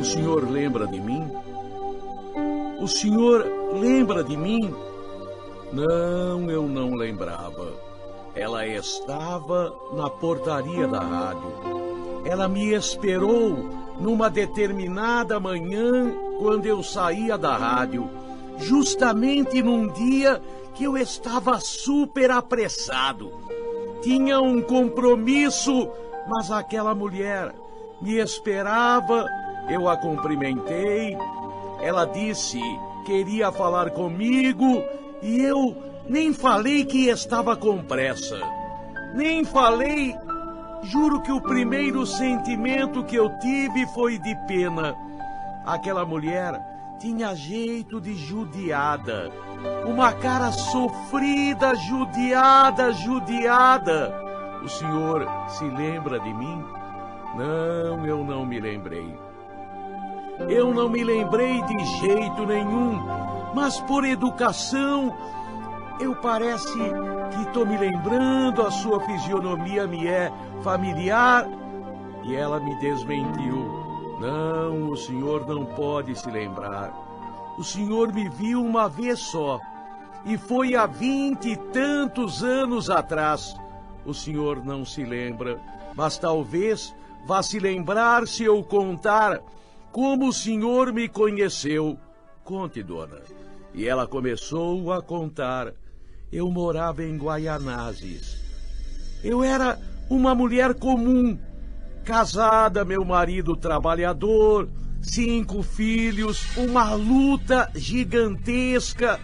senhor lembra de mim? O senhor lembra de mim? Não, eu não lembrava. Ela estava na portaria da rádio. Ela me esperou numa determinada manhã quando eu saía da rádio, justamente num dia que eu estava super apressado. Tinha um compromisso, mas aquela mulher me esperava, eu a cumprimentei, ela disse que queria falar comigo e eu nem falei que estava com pressa. Nem falei, juro que o primeiro sentimento que eu tive foi de pena. Aquela mulher tinha jeito de judiada, uma cara sofrida, judiada. O senhor se lembra de mim? Não, eu não me lembrei. Eu não me lembrei de jeito nenhum, mas por educação, eu parece que estou me lembrando, a sua fisionomia me é familiar. E ela me desmentiu. Não, o senhor não pode se lembrar. O senhor me viu uma vez só, e foi há 20 e tantos anos atrás. O senhor não se lembra, mas talvez vá se lembrar se eu contar como o senhor me conheceu. Conte, dona. E ela começou a contar. Eu morava em Guaianazes. Eu era uma mulher comum, casada, meu marido trabalhador, 5 filhos, uma luta gigantesca.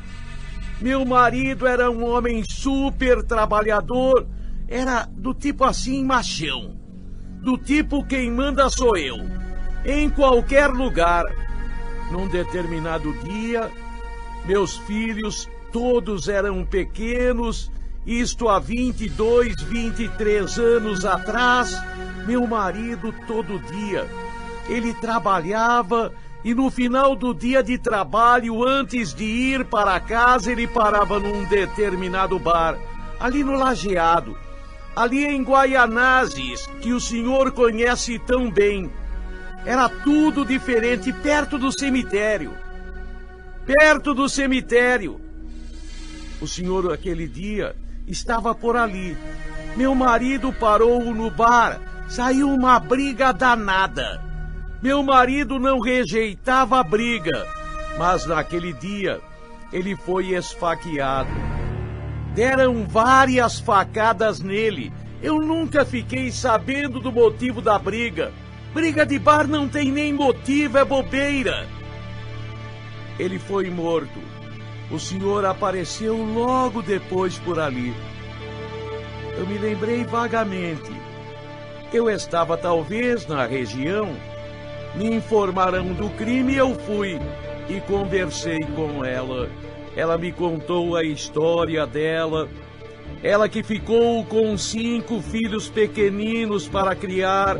Meu marido era um homem super trabalhador, era do tipo assim machão, do tipo quem manda sou eu, em qualquer lugar. Num determinado dia, meus filhos todos eram pequenos, isto há 22, 23 anos atrás. Meu marido todo dia, ele trabalhava e no final do dia de trabalho, antes de ir para casa, ele parava num determinado bar, ali no Lajeado, ali em Guaianazes, que o senhor conhece tão bem. Era tudo diferente, perto do cemitério. Perto do cemitério. O senhor, aquele dia, estava por ali. Meu marido parou no bar. Saiu uma briga danada. Meu marido não rejeitava a briga, mas naquele dia ele foi esfaqueado. Deram várias facadas nele. Eu nunca fiquei sabendo do motivo da briga. Briga de bar não tem nem motivo, é bobeira. Ele foi morto. O senhor apareceu logo depois por ali. Eu me lembrei vagamente. Eu estava talvez na região. Me informaram do crime e eu fui e conversei com ela. Ela me contou a história dela. Ela que ficou com 5 filhos pequeninos para criar.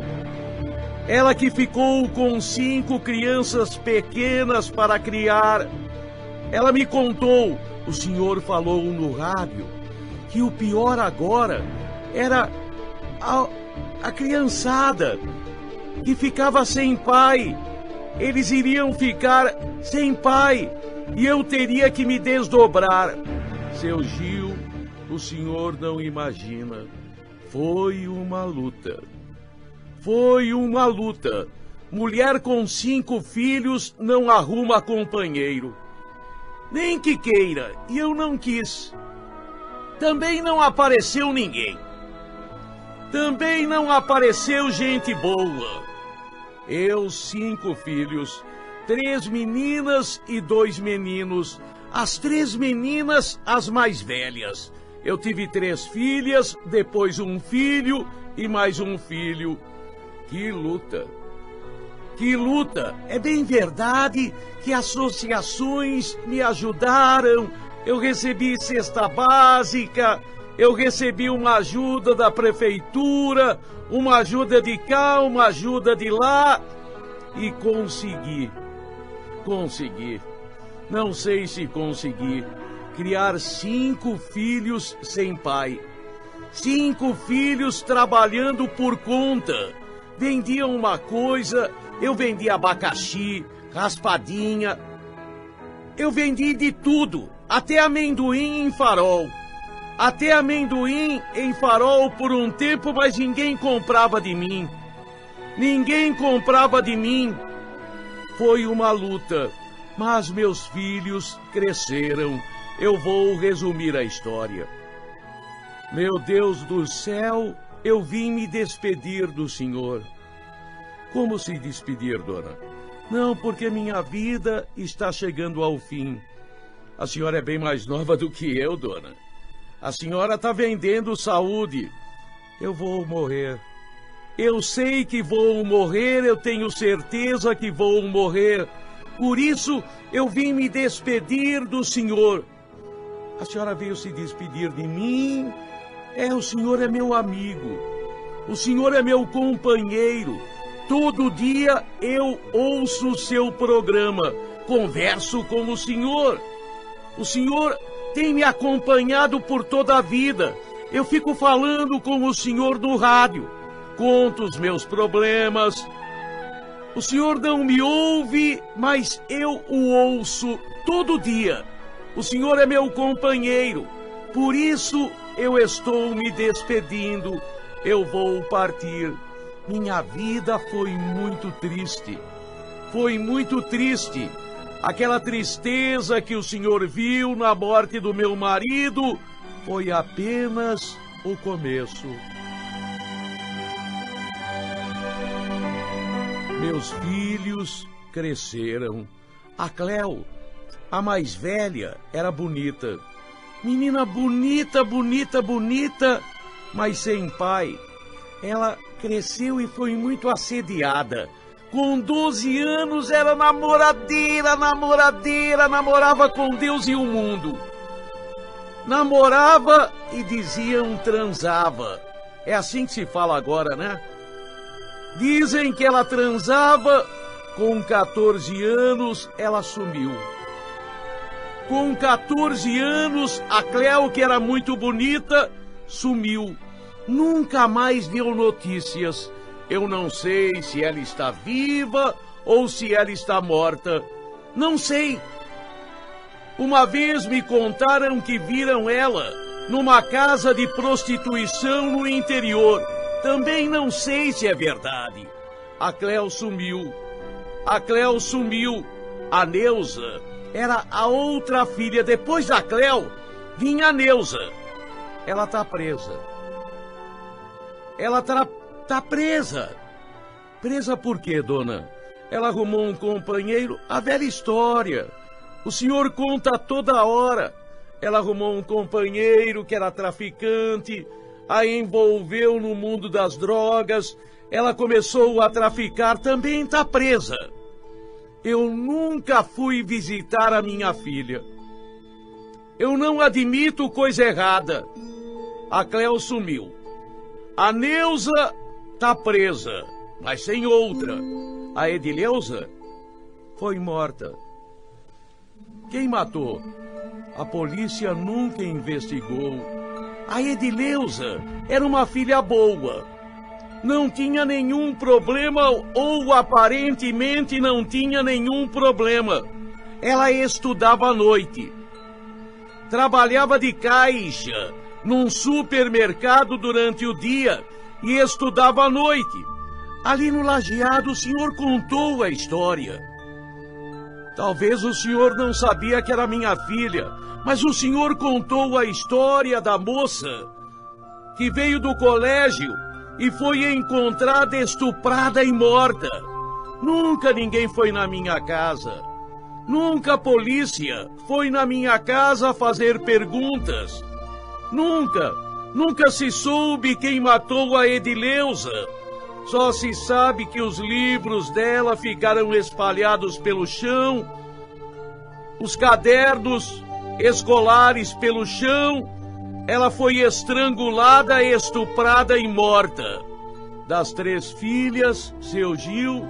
Ela que ficou com 5 crianças pequenas para criar. Ela me contou, o senhor falou no rádio, que o pior agora era a criançada que ficava sem pai. Eles iriam ficar sem pai e eu teria que me desdobrar. Seu Gil, o senhor não imagina. Foi uma luta. Foi uma luta. Mulher com 5 filhos não arruma companheiro. Nem que queira, e eu não quis. Também não apareceu ninguém. Também não apareceu gente boa. Eu, 5 filhos, 3 meninas e 2 meninos. As 3 meninas, as mais velhas. Eu tive 3 filhas, depois um filho e mais um filho. Que luta! Que luta! É bem verdade que associações me ajudaram. Eu recebi cesta básica, eu recebi uma ajuda da prefeitura, uma ajuda de cá, uma ajuda de lá. E consegui. Não sei se consegui criar 5 filhos sem pai. 5 filhos trabalhando por conta. vendiam uma coisa, eu vendia abacaxi, raspadinha. Eu vendi de tudo, até amendoim em farol. Até amendoim em farol por um tempo, mas ninguém comprava de mim. Ninguém comprava de mim. Foi uma luta, mas meus filhos cresceram. Eu vou resumir a história. Meu Deus do céu, eu vim me despedir do Senhor. Como se despedir, dona? Não, porque minha vida está chegando ao fim. A senhora é bem mais nova do que eu, dona. A senhora está vendendo saúde. Eu vou morrer. Eu sei que vou morrer, eu tenho certeza que vou morrer. Por isso, eu vim me despedir do Senhor. A senhora veio se despedir de mim? O Senhor é meu amigo. O Senhor é meu companheiro. Todo dia eu ouço o seu programa. Converso com o Senhor. O Senhor tem me acompanhado por toda a vida. Eu fico falando com o Senhor no rádio. Conto os meus problemas. O Senhor não me ouve, mas eu o ouço todo dia. O Senhor é meu companheiro. Por isso eu estou me despedindo. Eu vou partir. Minha vida foi muito triste. Foi muito triste. Aquela tristeza que o Senhor viu na morte do meu marido foi apenas o começo. Meus filhos cresceram. A Cléo, a mais velha, era bonita. Menina bonita, bonita, bonita, mas sem pai. Ela cresceu e foi muito assediada. Com 12 anos era namoradeira, namorava com Deus e o mundo. Namorava e diziam transava. É assim que se fala agora, né? Dizem que ela transava, com 14 anos ela sumiu. Com 14 anos, a Cléo, que era muito bonita, sumiu. Nunca mais deu notícias. Eu não sei se ela está viva ou se ela está morta. Não sei. Uma vez me contaram que viram ela numa casa de prostituição no interior. Também não sei se é verdade. A Cléo sumiu. A Cléo sumiu. A Neuza era a outra filha. Depois da Cléo, vinha a Neuza. Ela tá presa. Ela tá presa. Presa por quê, dona? Ela arrumou um companheiro. A velha história. O senhor conta toda hora. Ela arrumou um companheiro que era traficante, a envolveu no mundo das drogas, ela começou a traficar, também está presa. Eu nunca fui visitar a minha filha. Eu não admito coisa errada. A Cléo sumiu. A Neuza está presa, mas sem outra. A Edileuza foi morta. Quem matou? A polícia nunca investigou. A Edileuza era uma filha boa. Não tinha nenhum problema, ou aparentemente não tinha nenhum problema. Ela estudava à noite. Trabalhava de caixa num supermercado durante o dia e estudava à noite. Ali no lajeado o senhor contou a história. Talvez o senhor não sabia que era minha filha, mas o senhor contou a história da moça que veio do colégio e foi encontrada estuprada e morta. Nunca ninguém foi na minha casa. Nunca a polícia foi na minha casa fazer perguntas. Nunca se soube quem matou a Edileuza. Só se sabe que os livros dela ficaram espalhados pelo chão, os cadernos escolares pelo chão. Ela foi estrangulada, estuprada e morta. Das 3 filhas, seu Gil,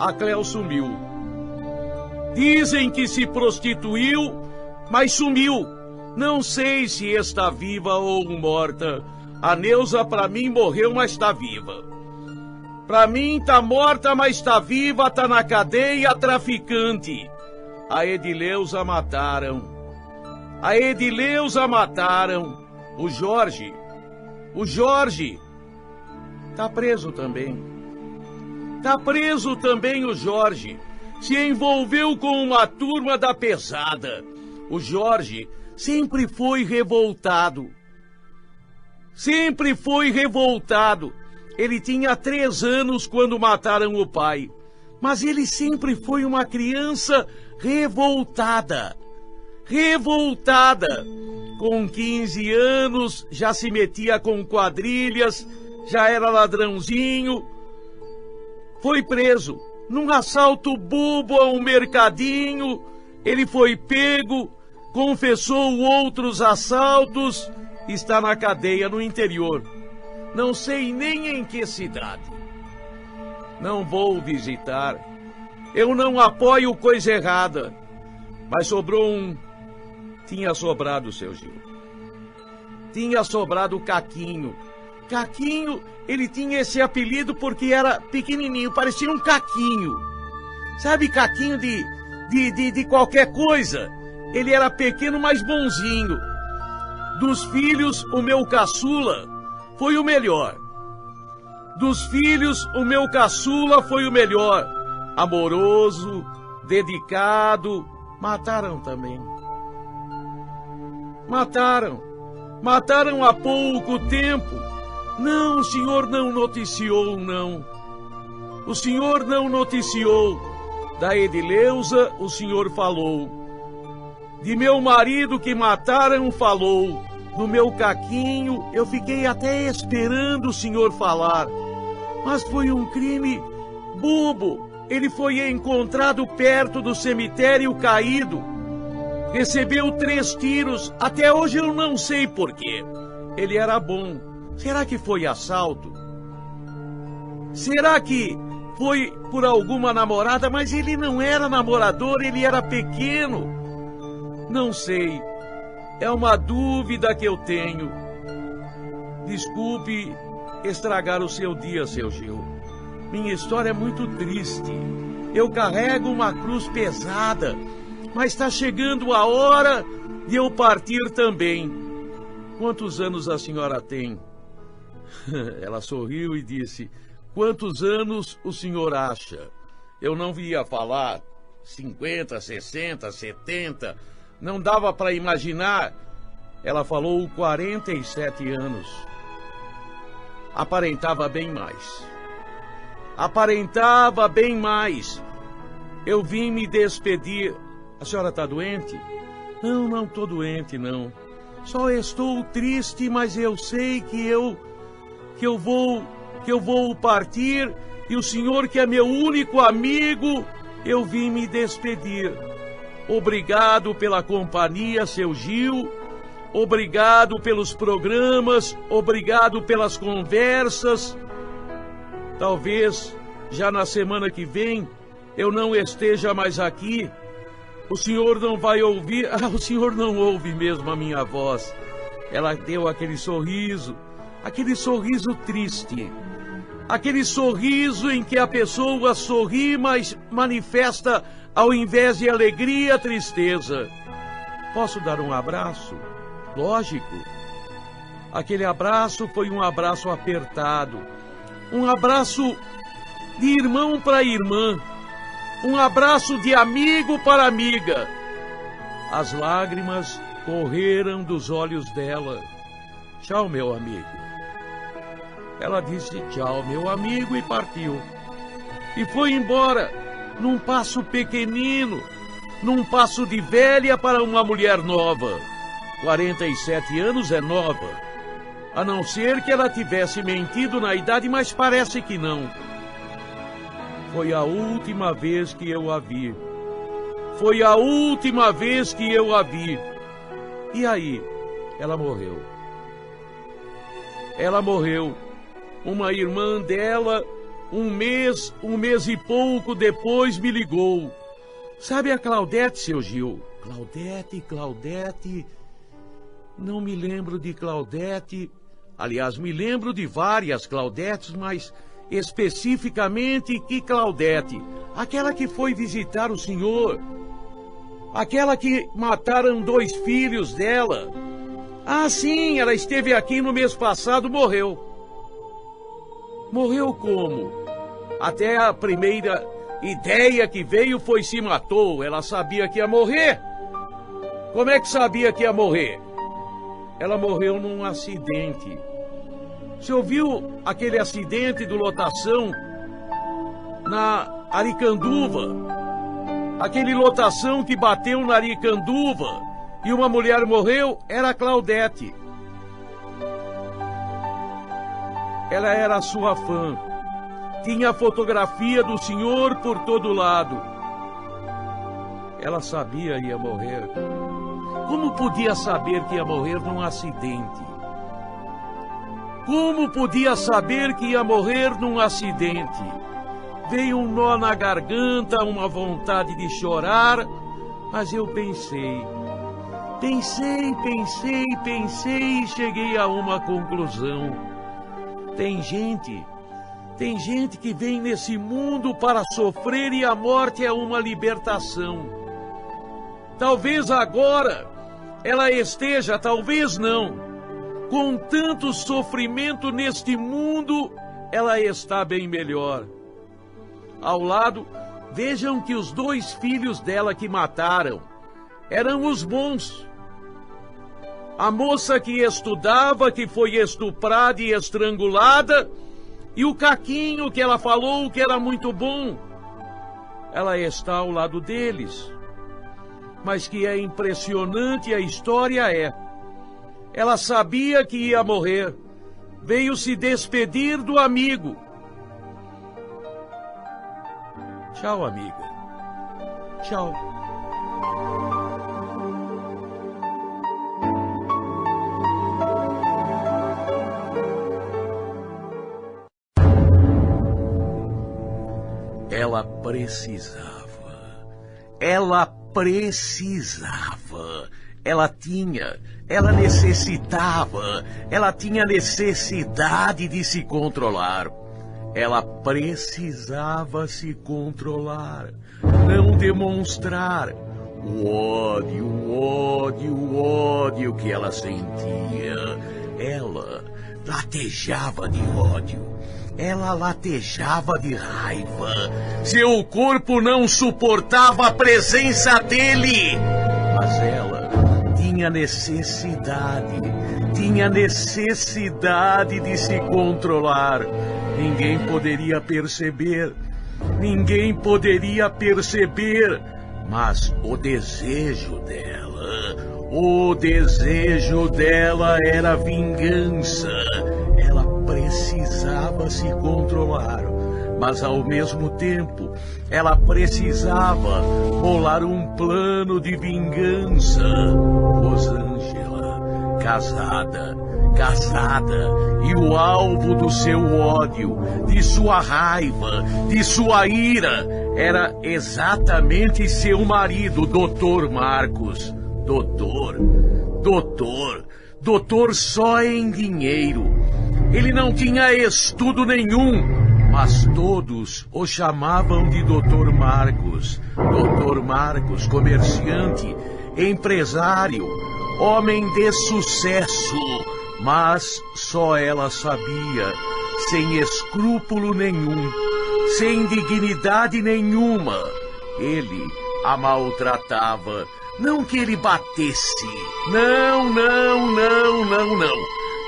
a Cléo sumiu. Dizem que se prostituiu, mas sumiu. Não sei se está viva ou morta. A Neuza, para mim, morreu, mas está viva. Pra mim tá morta, mas tá viva, tá na cadeia, traficante. A Edileuza mataram. A Edileuza mataram. O Jorge tá preso também. Tá preso também o Jorge. Se envolveu com uma turma da pesada. O Jorge sempre foi revoltado. Sempre foi revoltado. Ele tinha 3 anos quando mataram o pai. Mas ele sempre foi uma criança revoltada. Revoltada. Com 15 anos já se metia com quadrilhas, já era ladrãozinho. Foi preso num assalto bobo a um mercadinho. Ele foi pego, confessou outros assaltos, está na cadeia no interior. Não sei nem em que cidade. Não vou visitar. Eu não apoio coisa errada. Mas sobrou um. Tinha sobrado, seu Gil. Tinha sobrado o Caquinho. Caquinho, ele tinha esse apelido porque era pequenininho, parecia um caquinho. Sabe, caquinho de qualquer coisa? Ele era pequeno, mas bonzinho. Dos filhos, o meu caçula foi o melhor. Dos filhos, o meu caçula foi o melhor. Amoroso, dedicado. Mataram também. Mataram. Mataram há pouco tempo. Não, o senhor não noticiou, não. O senhor não noticiou. Da Edileuza, o senhor falou. De meu marido que mataram, falou. Do meu Caquinho, eu fiquei até esperando o senhor falar. Mas foi um crime bobo. Ele foi encontrado perto do cemitério caído. Recebeu 3 tiros. Até hoje eu não sei porquê. Ele era bom. Será que foi assalto? Será que foi por alguma namorada? Mas ele não era namorador, ele era pequeno. Não sei. É uma dúvida que eu tenho. Desculpe estragar o seu dia, seu Gil. Minha história é muito triste. Eu carrego uma cruz pesada, mas está chegando a hora de eu partir também. Quantos anos a senhora tem? Ela sorriu e disse: quantos anos o senhor acha? Eu não ia falar 50, 60, 70. Não dava para imaginar. Ela falou 47 anos. Aparentava bem mais. Aparentava bem mais. Eu vim me despedir. A senhora está doente? Não, não estou doente, não. Só estou triste, mas eu sei que eu vou partir, e o senhor, que é meu único amigo, eu vim me despedir. Obrigado pela companhia, seu Gil. Obrigado pelos programas. Obrigado pelas conversas. Talvez já na semana que vem eu não esteja mais aqui. O senhor não vai ouvir. O senhor não ouve mesmo a minha voz. Ela deu aquele sorriso triste. Aquele sorriso em que a pessoa sorri, mas manifesta, ao invés de alegria, tristeza. Posso dar um abraço? Lógico. Aquele abraço foi um abraço apertado. Um abraço de irmão para irmã. Um abraço de amigo para amiga. As lágrimas correram dos olhos dela. Tchau, meu amigo. Ela disse tchau, meu amigo, e partiu. E foi embora, num passo pequenino, num passo de velha para uma mulher nova. 47 anos é nova. A não ser que ela tivesse mentido na idade, mas parece que não. Foi a última vez que eu a vi. Foi a última vez que eu a vi. E aí, ela morreu. Ela morreu. Uma irmã dela, um mês e pouco depois, me ligou. Sabe a Claudete, seu Gil? Claudete... Não me lembro de Claudete. Aliás, me lembro de várias Claudetes, mas especificamente que Claudete, aquela que foi visitar o senhor, aquela que mataram 2 filhos dela. Ah, sim, ela esteve aqui no mês passado, morreu. Morreu como? Até a primeira ideia que veio foi se matou. Ela sabia que ia morrer. Como é que sabia que ia morrer? Ela morreu num acidente. Você ouviu aquele acidente do lotação na Aricanduva? Aquele lotação que bateu na Aricanduva e uma mulher morreu? Era a Claudete. Ela era sua fã. Tinha a fotografia do senhor por todo lado. Ela sabia que ia morrer. Como podia saber que ia morrer num acidente? Como podia saber que ia morrer num acidente? Veio um nó na garganta, uma vontade de chorar, mas eu pensei e cheguei a uma conclusão. Tem gente que vem nesse mundo para sofrer e a morte é uma libertação. Talvez agora ela esteja, talvez não, com tanto sofrimento neste mundo, ela está bem melhor. Ao lado, vejam que os 2 filhos dela que mataram eram os bons. A moça que estudava, que foi estuprada e estrangulada, e o caquinho que ela falou que era muito bom. Ela está ao lado deles. Mas que é impressionante a história é. Ela sabia que ia morrer. Veio se despedir do amigo. Tchau, amiga. Tchau. Ela precisava, ela necessitava, ela tinha necessidade de se controlar. Ela precisava se controlar, não demonstrar o ódio que ela sentia. Ela latejava de ódio. Ela latejava de raiva. Seu corpo não suportava a presença dele. Mas ela tinha necessidade de se controlar. Ninguém poderia perceber. Mas o desejo dela era vingança. Ela precisava se controlar, mas ao mesmo tempo ela precisava bolar um plano de vingança. Rosângela, casada, e o alvo do seu ódio, de sua raiva, de sua ira, era exatamente seu marido, Dr. Marcos. Doutor só em dinheiro. Ele não tinha estudo nenhum, mas todos o chamavam de Dr. Marcos. Dr. Marcos, comerciante, empresário, homem de sucesso. Mas só ela sabia, sem escrúpulo nenhum, sem dignidade nenhuma, ele a maltratava. Não que ele batesse. Não.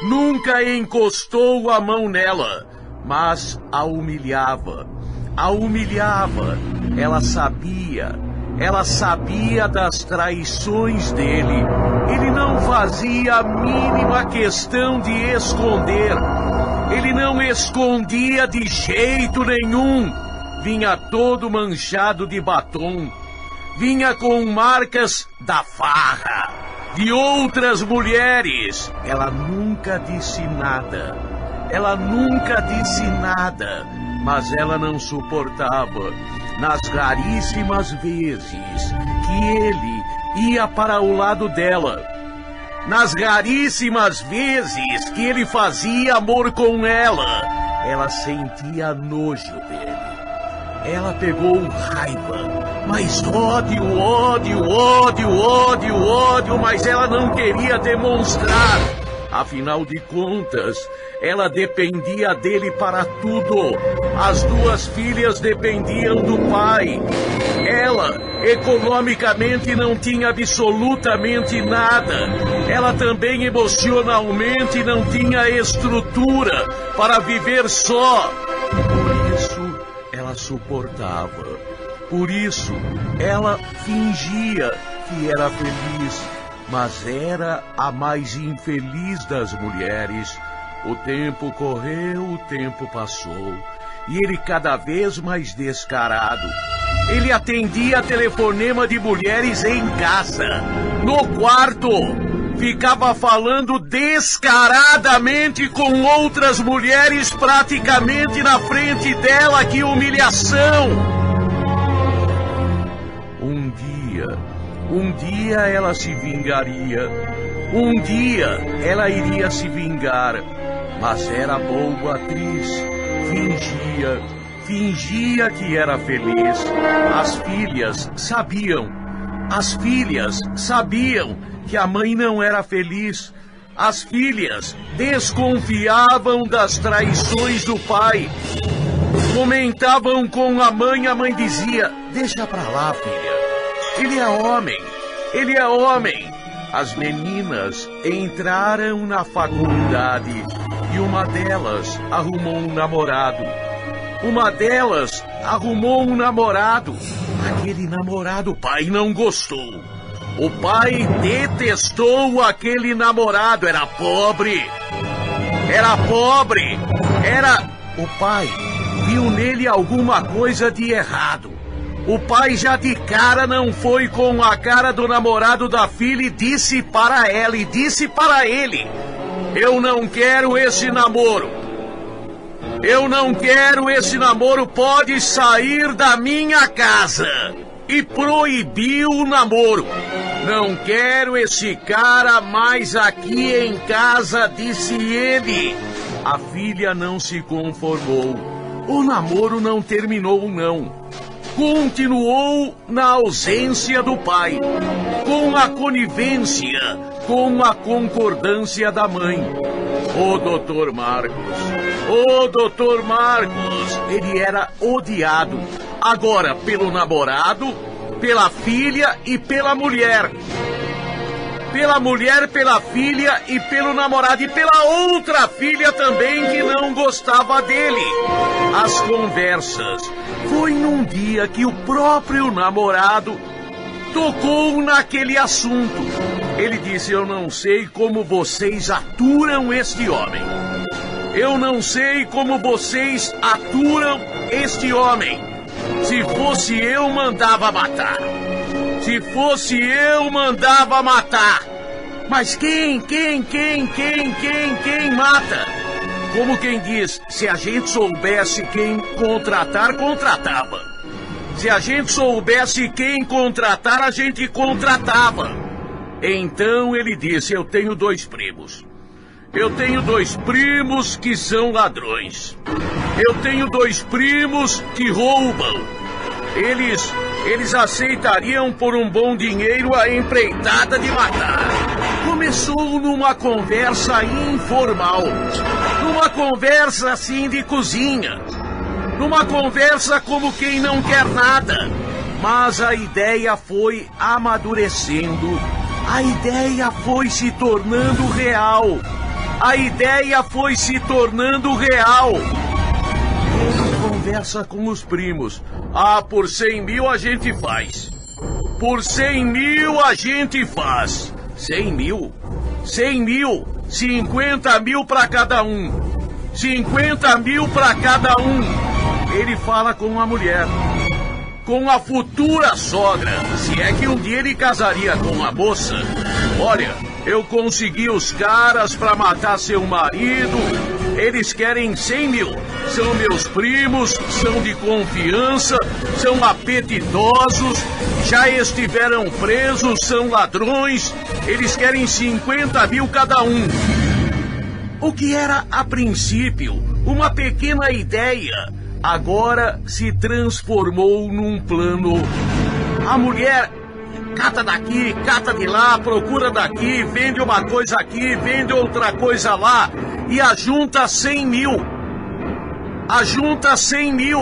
Nunca encostou a mão nela, mas a humilhava. Ela sabia das traições dele. Ele não fazia a mínima questão de esconder. Ele não escondia de jeito nenhum. Vinha todo manchado de batom. Vinha com marcas da farra, de outras mulheres. Ela nunca disse nada, mas ela não suportava. Nas raríssimas vezes que ele ia para o lado dela, nas raríssimas vezes que ele fazia amor com ela, ela sentia nojo dele. Ela pegou raiva, mas ódio, ódio, ódio, ódio, ódio, mas ela não queria demonstrar. Afinal de contas, ela dependia dele para tudo. As duas filhas dependiam do pai. Ela, economicamente, não tinha absolutamente nada. Ela também, emocionalmente, não tinha estrutura para viver só. Por isso, ela suportava. Por isso, ela fingia que era feliz. Mas era a mais infeliz das mulheres. O tempo correu, o tempo passou. E ele cada vez mais descarado. Ele atendia telefonema de mulheres em casa, no quarto. Ficava falando descaradamente com outras mulheres praticamente na frente dela. Que humilhação! Um dia ela se vingaria. Um dia ela iria se vingar. Mas era boa atriz. Fingia que era feliz. As filhas sabiam que a mãe não era feliz. As filhas desconfiavam das traições do pai. Comentavam com a mãe dizia: deixa pra lá, filha. Ele é homem. As meninas entraram na faculdade e uma delas arrumou um namorado. Aquele namorado o pai não gostou. O pai detestou aquele namorado. Era pobre. O pai viu nele alguma coisa de errado. O pai já de cara não foi com a cara do namorado da filha e disse para ela e disse para ele: eu não quero esse namoro. Pode sair da minha casa. E proibiu o namoro. Não quero esse cara mais aqui em casa, disse ele. A filha não se conformou. O namoro não terminou, não. Continuou na ausência do pai, com a conivência, com a concordância da mãe. O doutor Marcos, ele era odiado, agora pelo namorado, pela filha e pela mulher. Pela filha e pelo namorado e pela outra filha também que não gostava dele. As conversas. Foi num dia que o próprio namorado tocou naquele assunto. Ele disse: eu não sei como vocês aturam este homem. Se fosse eu, mandava matar. Mas quem mata? Como quem diz, se a gente soubesse quem contratar, contratava. Se a gente soubesse quem contratar, a gente contratava. Então ele disse: eu tenho dois primos. Que são ladrões. Eu tenho dois primos que roubam. Eles aceitariam por um bom dinheiro a empreitada de matar. Começou numa conversa informal, numa conversa assim de cozinha, numa conversa como quem não quer nada. Mas a ideia foi amadurecendo, a ideia foi se tornando real. Ele conversa com os primos. Ah, por 100 mil a gente faz. 100 mil? 50 mil para cada um. Ele fala com a mulher, com a futura sogra, se é que um dia ele casaria com a moça. Olha, eu consegui os caras para matar seu marido. Eles querem 100 mil. São meus primos, são de confiança, são apetitosos, já estiveram presos, são ladrões. Eles querem 50 mil cada um. O que era, a princípio, uma pequena ideia, agora se transformou num plano. A mulher cata daqui, cata de lá, procura daqui, vende uma coisa aqui, vende outra coisa lá e ajunta 100 mil. Ajunta 100 mil.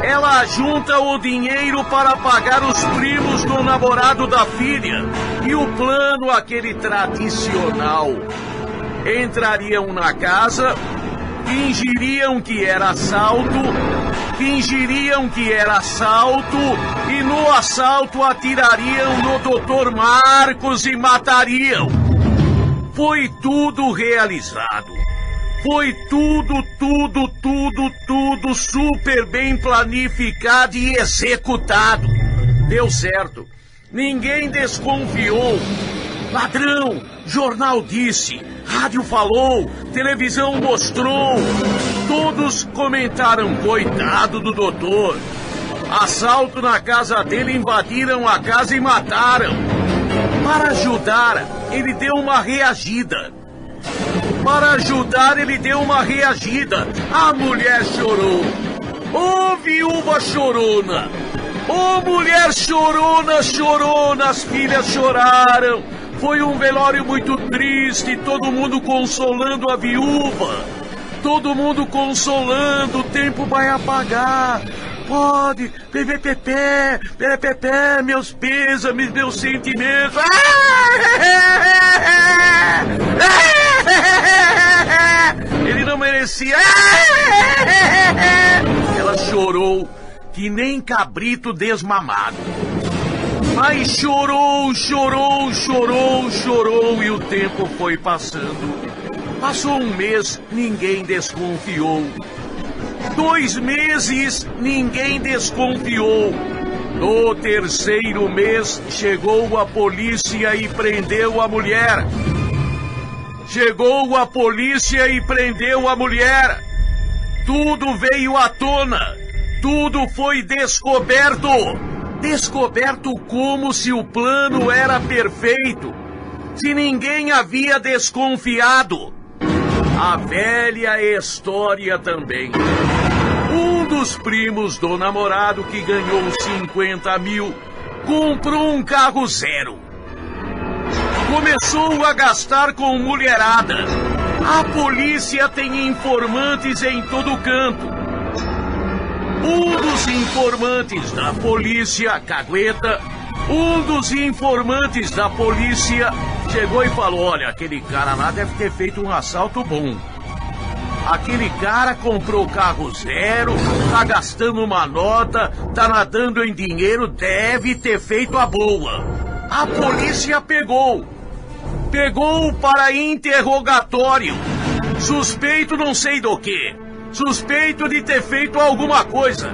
Ela ajunta o dinheiro para pagar os primos do namorado da filha. E o plano, aquele tradicional. Entrariam na casa, fingiriam que era assalto, e no assalto atirariam no Dr. Marcos e matariam. Foi tudo realizado. Foi tudo super bem planificado e executado. Deu certo. Ninguém desconfiou. Ladrão, jornal disse, rádio falou, televisão mostrou. Todos comentaram, coitado do doutor. Assalto na casa dele, invadiram a casa e mataram. Para ajudar, ele deu uma reagida. A mulher chorou. Ô viúva chorona. Ô mulher chorona, as filhas choraram. Foi um velório muito triste, todo mundo consolando a viúva. Todo mundo consolando, o tempo vai apagar. Pode, pepé, meus pêsames, meus sentimentos. Ele não merecia. Ela chorou que nem cabrito desmamado. Mas chorou e o tempo foi passando. Passou um mês, ninguém desconfiou. 2 meses, ninguém desconfiou. No 3º mês, chegou a polícia e prendeu a mulher. Tudo veio à tona. Tudo foi descoberto. Descoberto como se o plano era perfeito. Se ninguém havia desconfiado. A velha história também. Um dos primos do namorado que ganhou 50 mil comprou um carro zero. Começou a gastar com mulherada. A polícia tem informantes em todo canto. Um dos informantes da polícia, cagueta, chegou e falou, olha, aquele cara lá deve ter feito um assalto bom. Aquele cara comprou carro zero, tá gastando uma nota, tá nadando em dinheiro, deve ter feito a boa. A polícia pegou para interrogatório. Suspeito não sei do quê. Suspeito de ter feito alguma coisa.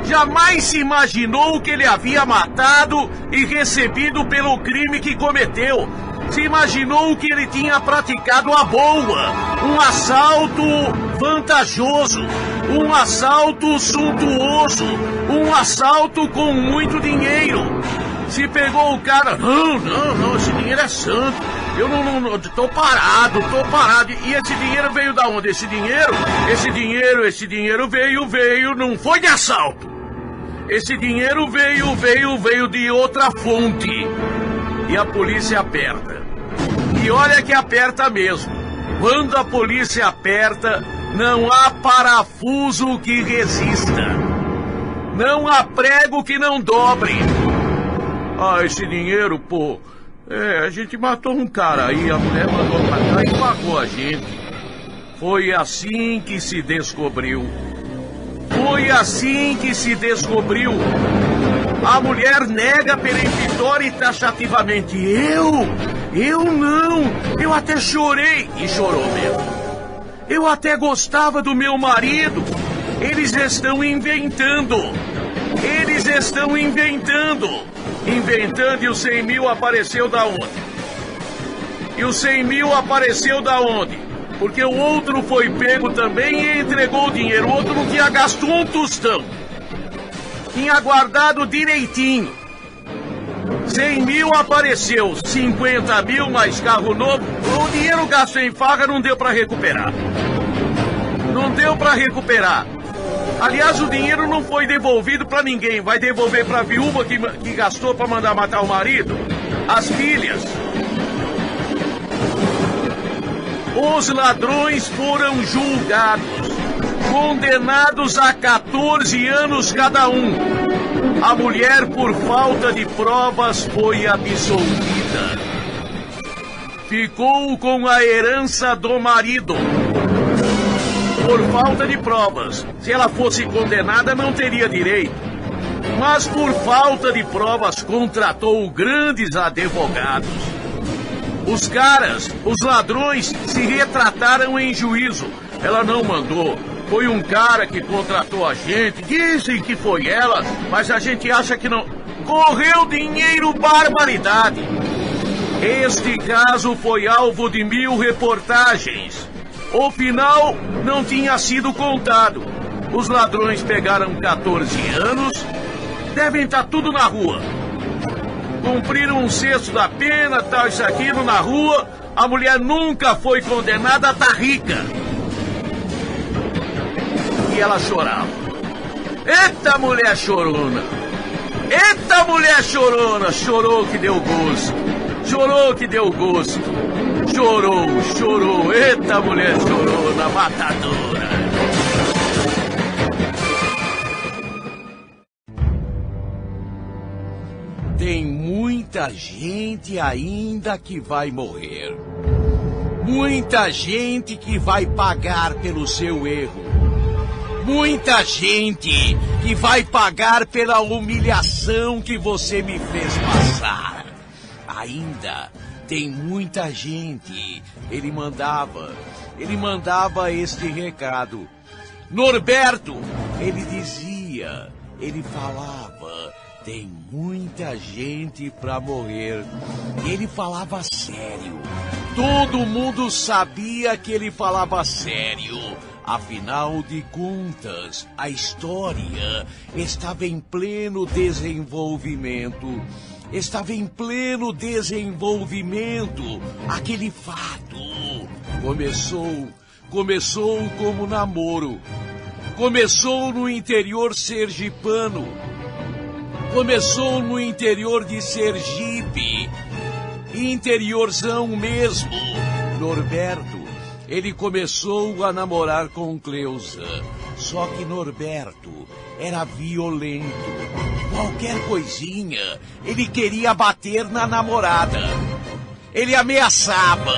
Jamais se imaginou que ele havia matado e recebido pelo crime que cometeu. Se imaginou que ele tinha praticado a boa. Um assalto vantajoso. Um assalto suntuoso. Um assalto com muito dinheiro. Se pegou o cara... Não, esse dinheiro é santo. Eu não, tô parado. E esse dinheiro veio da onde? Esse dinheiro veio, não foi de assalto. Esse dinheiro veio de outra fonte. E a polícia aperta. E olha que aperta mesmo. Quando a polícia aperta, não há parafuso que resista. Não há prego que não dobre. Ah, esse dinheiro, pô... a gente matou um cara aí, a mulher mandou pra cá e pagou a gente. Foi assim que se descobriu. A mulher nega peremptória e taxativamente. Eu não. Eu até chorei. E chorou mesmo. Eu até gostava do meu marido. Eles estão inventando. Inventando e os 100 mil apareceu da onde? Porque o outro foi pego também e entregou o dinheiro. O outro não tinha gasto um tostão. Tinha guardado direitinho. 100 mil apareceu, 50 mil mais carro novo. O dinheiro gasto em farra não deu para recuperar. Não deu para recuperar. Aliás, o dinheiro não foi devolvido para ninguém. Vai devolver para a viúva que gastou para mandar matar o marido, as filhas. Os ladrões foram julgados, condenados a 14 anos cada um. A mulher, por falta de provas, foi absolvida. Ficou com a herança do marido. Por falta de provas. Se ela fosse condenada, não teria direito. Mas por falta de provas, contratou grandes advogados. Os caras, os ladrões, se retrataram em juízo. Ela não mandou. Foi um cara que contratou a gente. Dizem que foi ela, mas a gente acha que não. Correu dinheiro, barbaridade. Este caso foi alvo de 1000 reportagens. O final não tinha sido contado. Os ladrões pegaram 14 anos, devem estar tudo na rua. Cumpriram 1/6 da pena, tal, isso, aquilo, na rua. A mulher nunca foi condenada, tá rica. E ela chorava. Eita mulher chorona! Eita mulher chorona! Chorou que deu gosto. Chorou que deu gosto. Chorou, chorou. Eita mulher chorona, matadora. Tem muita gente ainda que vai morrer. Muita gente que vai pagar pelo seu erro. Muita gente que vai pagar pela humilhação que você me fez passar. Ainda tem muita gente. Ele mandava este recado. Norberto, ele dizia, ele falava, tem muita gente pra morrer. Ele falava sério. Todo mundo sabia que ele falava sério. Afinal de contas, a história estava em pleno desenvolvimento. Estava em pleno desenvolvimento. Aquele fato começou como namoro. Começou no interior sergipano. Começou no interior de Sergipe. Interiorzão mesmo. Norberto, ele começou a namorar com Cleusa. Só que Norberto era violento. Qualquer coisinha, ele queria bater na namorada. Ele ameaçava.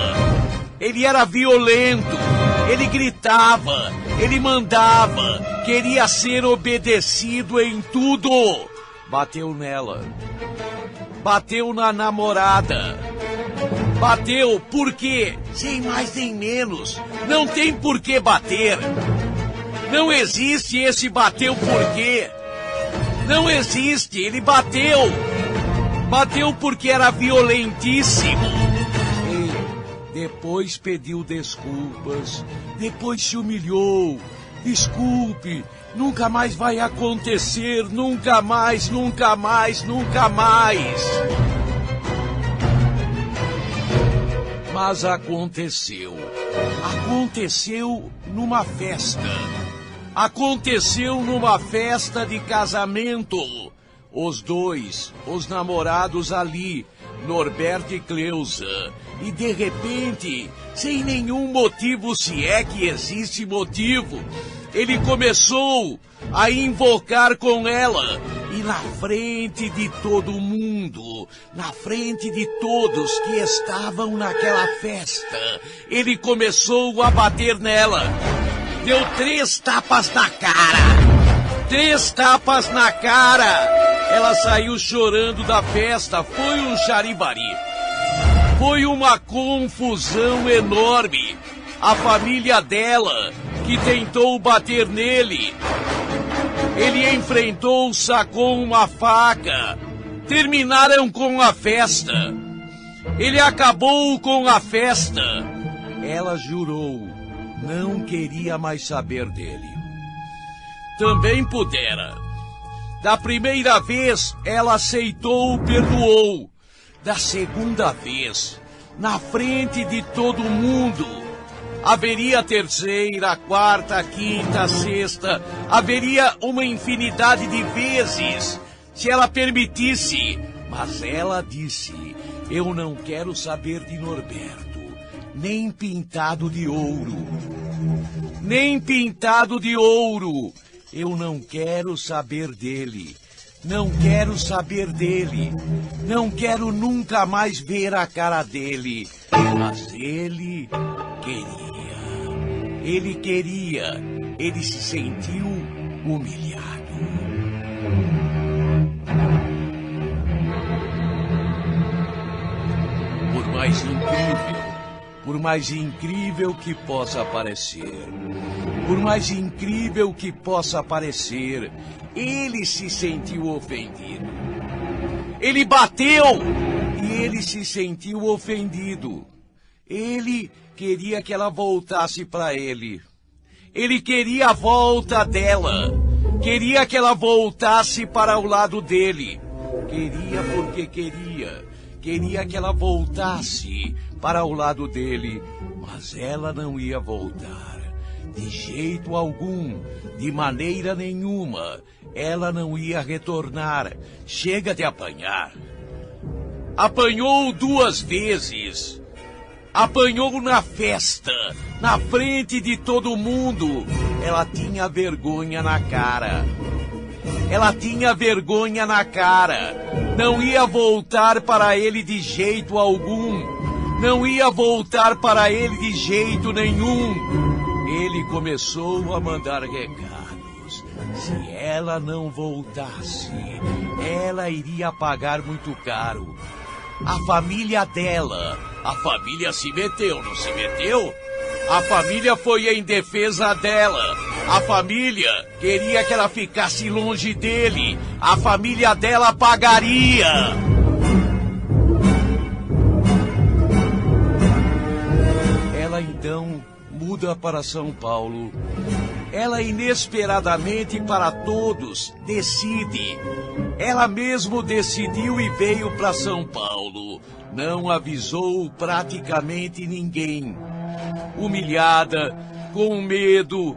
Ele era violento. Ele gritava. Ele mandava. Queria ser obedecido em tudo. Bateu nela. Bateu na namorada. Bateu por quê? Sem mais nem menos. Não tem por que bater. Não existe esse bateu por quê. Não existe. Ele bateu. Bateu porque era violentíssimo. E depois pediu desculpas. Depois se humilhou. Desculpe. Nunca mais vai acontecer. Nunca mais, nunca mais, nunca mais. Mas aconteceu. Aconteceu numa festa. Aconteceu numa festa de casamento. Os dois, os namorados ali, Norberto e Cleusa. E de repente, sem nenhum motivo, se é que existe motivo, ele começou a invocar com ela. E na frente de todo mundo, na frente de todos que estavam naquela festa, ele começou a bater nela. Deu 3 tapas na cara. 3 tapas na cara. Ela saiu chorando da festa. Foi um charivari. Foi uma confusão enorme. A família dela, que tentou bater nele, ele enfrentou, sacou uma faca. Terminaram com a festa. Ele acabou com a festa. Ela jurou, não queria mais saber dele. Da primeira vez, ela aceitou, perdoou. Da segunda vez, na frente de todo mundo, haveria a terceira, a quarta, a quinta, a sexta, haveria uma infinidade de vezes, se ela permitisse. Mas ela disse: eu não quero saber de Norberto, nem pintado de ouro. Nem pintado de ouro. Eu não quero saber dele. Não quero saber dele. Não quero nunca mais ver a cara dele. Mas ele queria. Ele queria. Ele se sentiu humilhado. Por mais incrível que possa parecer, ele se sentiu ofendido. Ele bateu e ele se sentiu ofendido. Ele queria que ela voltasse para ele. Ele queria a volta dela. Queria que ela voltasse para o lado dele. Queria porque queria. Queria que ela voltasse para o lado dele, mas ela não ia voltar. De jeito algum, de maneira nenhuma, ela não ia retornar. Chega de apanhar. Apanhou 2 vezes. Apanhou na festa, na frente de todo mundo. Ela tinha vergonha na cara. Ela tinha vergonha na cara. Não ia voltar para ele de jeito algum. Não ia voltar para ele de jeito nenhum. Ele começou a mandar recados. Se ela não voltasse, ela iria pagar muito caro. A família dela, a família se meteu, não se meteu? A família foi em defesa dela. A família queria que ela ficasse longe dele. A família dela pagaria. Ela então muda para São Paulo. Ela inesperadamente para todos decide. Ela mesmo decidiu e veio para São Paulo. Não avisou praticamente ninguém. Humilhada, com medo.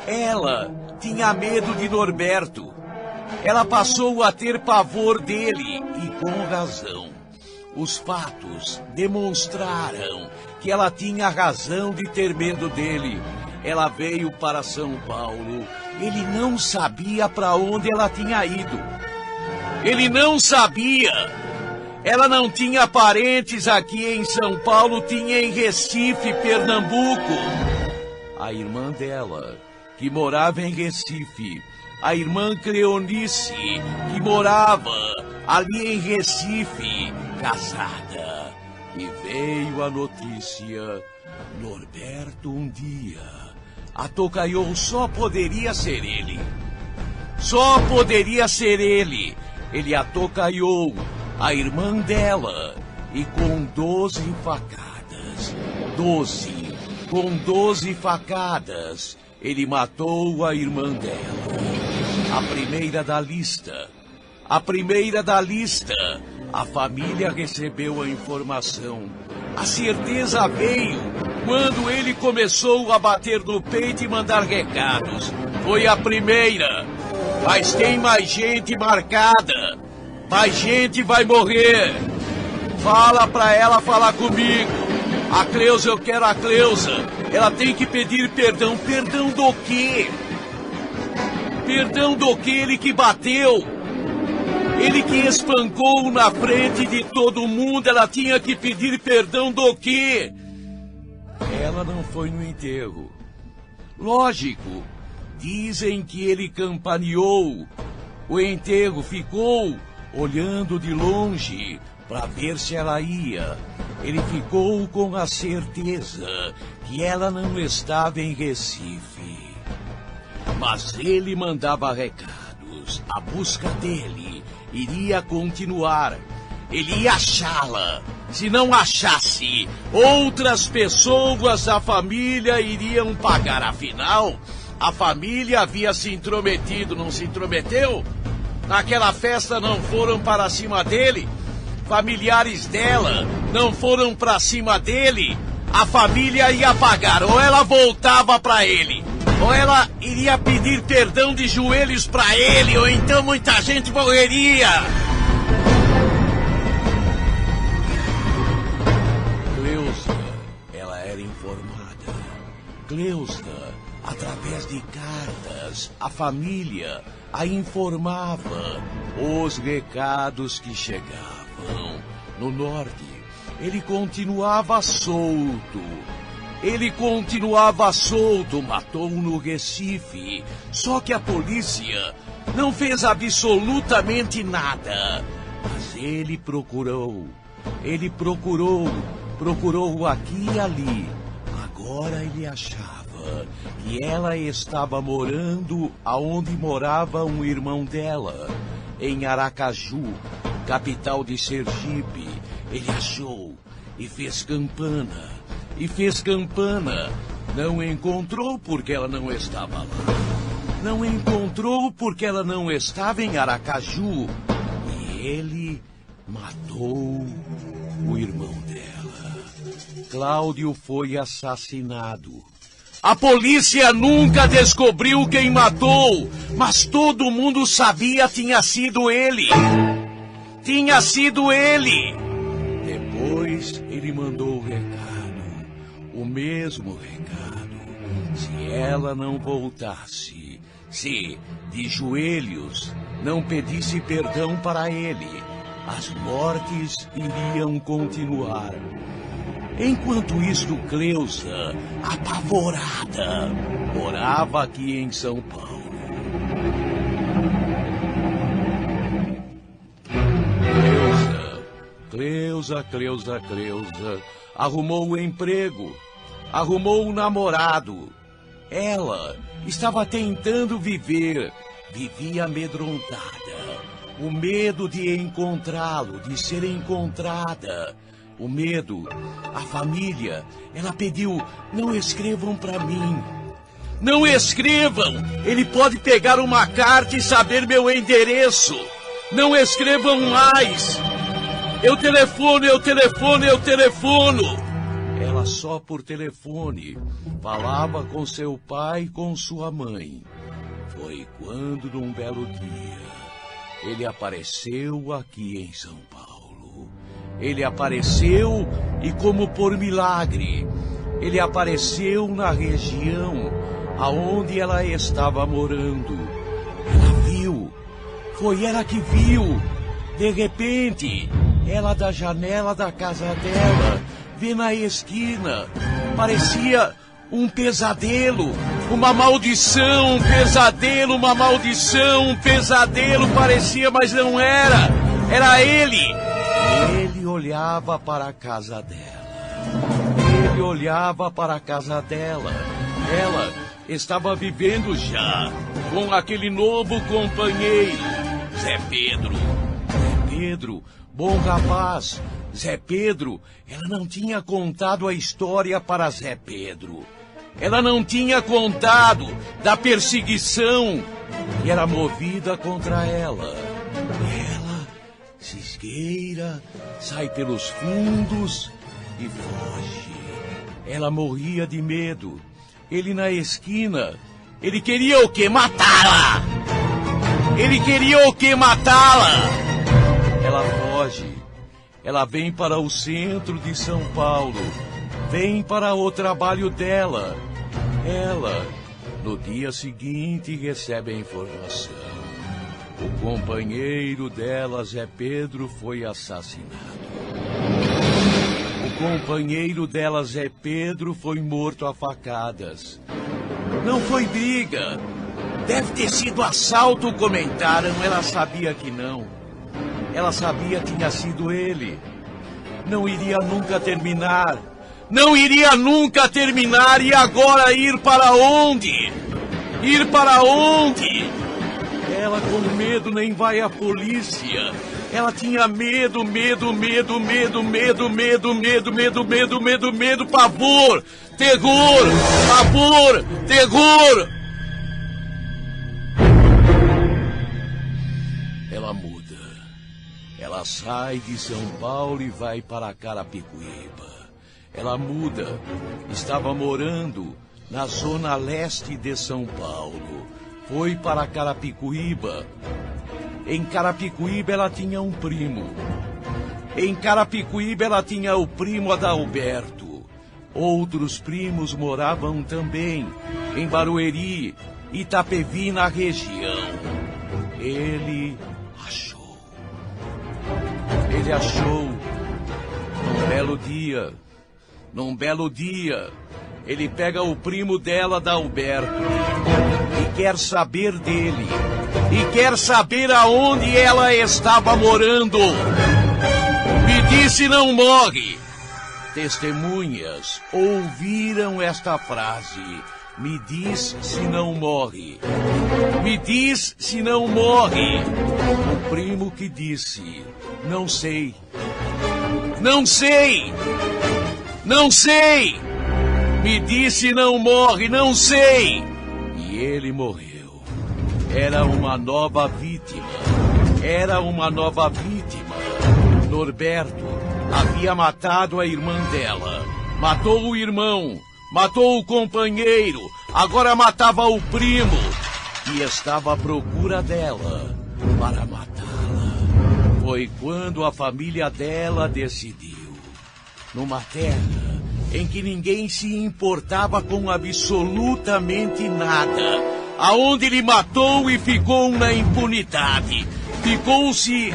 Ela tinha medo de Norberto. Ela passou a ter pavor dele, e com razão. Os fatos demonstraram que ela tinha razão de ter medo dele. Ela veio para São Paulo. Ele não sabia para onde ela tinha ido. Ele não sabia. Ela não tinha parentes aqui em São Paulo, tinha em Recife, Pernambuco. A irmã dela, que morava em Recife, a irmã Cleonice, que morava ali em Recife, casada. E veio a notícia: Norberto um dia atocaiou, só poderia ser ele. Só poderia ser ele. Ele atocaiou a irmã dela e com 12 facadas, com 12 facadas, ele matou a irmã dela. A primeira da lista. A família recebeu a informação. A certeza veio quando ele começou a bater no peito e mandar recados. Foi a primeira. Mas tem mais gente marcada. Mais gente vai morrer. Fala pra ela falar comigo. A Cleusa, eu quero a Cleusa. Ela tem que pedir perdão. Perdão do quê? Perdão do quê? Ele que bateu. Ele que espancou na frente de todo mundo. Ela tinha que pedir perdão do quê? Ela não foi no enterro. Lógico. Dizem que ele campaneou. O enterro ficou olhando de longe para ver se ela ia. Ele ficou com a certeza que ela não estava em Recife. Mas ele mandava recados. A busca dele iria continuar. Ele ia achá-la. Se não achasse, outras pessoas da família iriam pagar. Afinal, a família havia se intrometido, não se intrometeu? Naquela festa não foram para cima dele? Familiares dela não foram para cima dele? A família ia pagar, ou ela voltava para ele, ou ela iria pedir perdão de joelhos para ele, ou então muita gente morreria. Cleusa, ela era informada. Cleusa, através de cartas, a família a informava os recados que chegavam. No norte, ele continuava solto. Matou no Recife. Só que a polícia não fez absolutamente nada. Mas ele procurou aqui e ali. Agora ele achava que ela estava morando aonde morava um irmão dela, em Aracaju, capital de Sergipe. Ele achou e fez campana. Não encontrou porque ela não estava lá. Não encontrou porque ela não estava em Aracaju. E ele matou o irmão dela. Cláudio foi assassinado. A polícia nunca descobriu quem matou, mas todo mundo sabia tinha sido ele. Depois ele mandou o recado, o mesmo recado. Se ela não voltasse, se de joelhos não pedisse perdão para ele, as mortes iriam continuar. Enquanto isto, Cleusa, apavorada, morava aqui em São Paulo. Cleusa arrumou um emprego, arrumou um namorado. Ela estava tentando viver, vivia amedrontada. O medo de encontrá-lo, de ser encontrada. O medo, a família, ela pediu, não escrevam para mim. Não escrevam, ele pode pegar uma carta e saber meu endereço. Não escrevam mais. Eu telefono. Ela só por telefone falava com seu pai e com sua mãe. Foi quando, num belo dia, ele apareceu aqui em São Paulo. Ele apareceu e, como por milagre, ele apareceu na região aonde ela estava morando. Ela viu, foi ela que viu. De repente, ela da janela da casa dela, vê na esquina, parecia um pesadelo, uma maldição, um pesadelo, parecia, mas não era. Era ele. Ele olhava para a casa dela. Ela estava vivendo já com aquele novo companheiro, Zé Pedro, bom rapaz. Zé Pedro, ela não tinha contado a história para Zé Pedro. Ela não tinha contado da perseguição que era movida contra ela. Ela se esgueira, sai pelos fundos e foge. Ela morria de medo. Ele na esquina, ele queria o quê? Matá-la! Ela foge. Ela vem para o centro de São Paulo. Vem para o trabalho dela. Ela, no dia seguinte, recebe a informação. O companheiro dela, Zé Pedro, foi assassinado. Foi morto a facadas. Não foi briga. Deve ter sido assalto, comentaram. Ela sabia que não. Ela sabia que tinha sido ele. Não iria nunca terminar. E agora ir para onde? Ela com medo nem vai à polícia. Ela tinha medo, pavor, terror. muda. Ela sai de São Paulo e vai para Carapicuíba. Ela muda. Estava morando na zona leste de São Paulo. Foi para Carapicuíba. Em Carapicuíba ela tinha um primo. Em Carapicuíba ela tinha o primo Adalberto. Outros primos moravam também em Barueri, Itapevi, na região. Ele achou, num belo dia, ele pega o primo dela, Adalberto, e quer saber dele, e quer saber aonde ela estava morando. Me disse não morre. Testemunhas ouviram esta frase. Me diz se não morre. Me diz se não morre. O primo que disse, não sei. Não sei. Não sei. Me disse não morre, não sei. E ele morreu. Era uma nova vítima. Era uma nova vítima. Norberto havia matado a irmã dela. Matou o irmão. Matou o companheiro, agora matava o primo e estava à procura dela para matá-la. Foi quando a família dela decidiu, numa terra em que ninguém se importava com absolutamente nada, aonde ele matou e ficou na impunidade, ficou se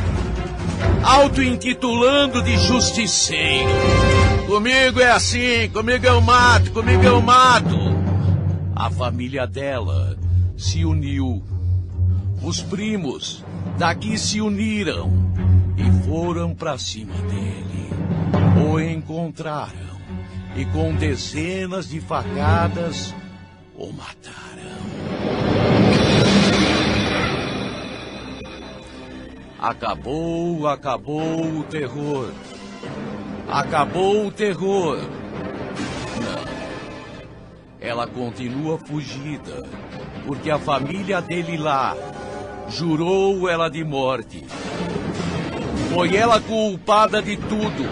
auto-intitulando de justiceiro. Comigo é assim, comigo eu mato, comigo eu mato. A família dela se uniu. Os primos daqui se uniram e foram para cima dele. O encontraram e com dezenas de facadas o mataram. Acabou o terror. Acabou o terror. Não. Ela continua fugida, porque a família dele lá jurou ela de morte. Foi ela culpada de tudo.